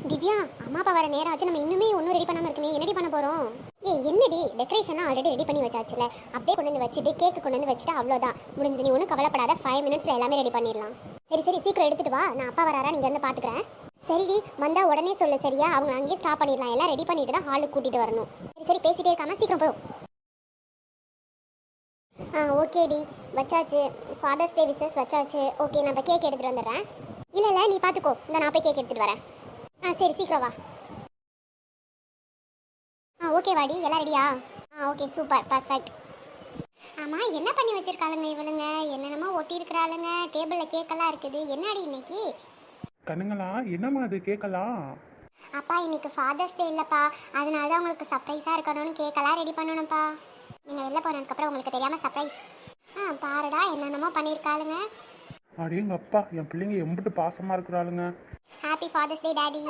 திவ்யா, அம்மா அப்பா வர நேரம் ஆச்சு. நம்ம இன்னுமே ஒன்றும் ரெடி பண்ணாமல் இருக்குமே. என்னடி பண்ண போகிறோம்? என்னடி டெக்கரேஷனாக ஆல்ரெடி ரெடி பண்ணி வச்சாச்சுல. அப்படியே கொண்டு வந்து வச்சுட்டு கேக்கு கொண்டு வந்து வச்சுட்டு அவ்வளோதான் முடிஞ்சது. நீ ஒன்றும் கவலைப்படாத. 5 மினிட்ஸில் எல்லாமே ரெடி பண்ணிடலாம். சரி சரி, சீக்கிரம் எடுத்துட்டு வா. நான் அப்பா வராரா நீங்கள் வந்து பார்த்துக்கிறேன். சரிடி, வந்தா உடனே சொல்லு சரியா? அவங்க அங்கேயே ஸ்டாப் பண்ணிடலாம். எல்லாம் ரெடி பண்ணிட்டு தான் ஹாலுக்கு கூட்டிகிட்டு வரணும். சரி சரி, பேசிட்டே இருக்காம சீக்கிரம் போ. ஓகேடி, வச்சாச்சு. ஃபாதர்ஸ் டே விசஸ் வச்சாச்சு. ஓகே, நான் இப்போ கேக் எடுத்துகிட்டு வந்துடுறேன். இல்லை நீ பார்த்துக்கோ. இந்த நான் போய் கேக் எடுத்துகிட்டு வரேன். சரி சீக்கிரம் வா. ஓகே வாடி, எல்லாம் ரெடியா? Okay super perfect. ஆமாம், என்ன பண்ணி வச்சிருக்காளுங்க இவளுங்க? என்னென்னமோ ஒட்டி இருக்கிறாளுங்க. டேபிளில் கேக்கெல்லாம் இருக்குது. என்னடி இன்னைக்கு? கண்ணுங்களா, என்னம்மா அது கேட்கலாம்? அப்பா, இன்னைக்கு ஃபாதர்ஸ் டே இல்லைப்பா. அதனால தான் உங்களுக்கு சர்ப்ரைஸாக இருக்கணும்னு கேக்கெல்லாம் ரெடி பண்ணணும்ப்பா. நீங்கள் வெளில போனதுக்கப்புறம் உங்களுக்கு தெரியாமல் சர்ப்ரைஸ். பாருடா என்னென்னமோ பண்ணியிருக்காளுங்க. அடேங்க அப்பா, என் பிள்ளைங்க எம்பிட்டு பாசமாக இருக்கிறாளுங்க. ஹாப்பி ஃபாதர்ஸ் டே டாடி.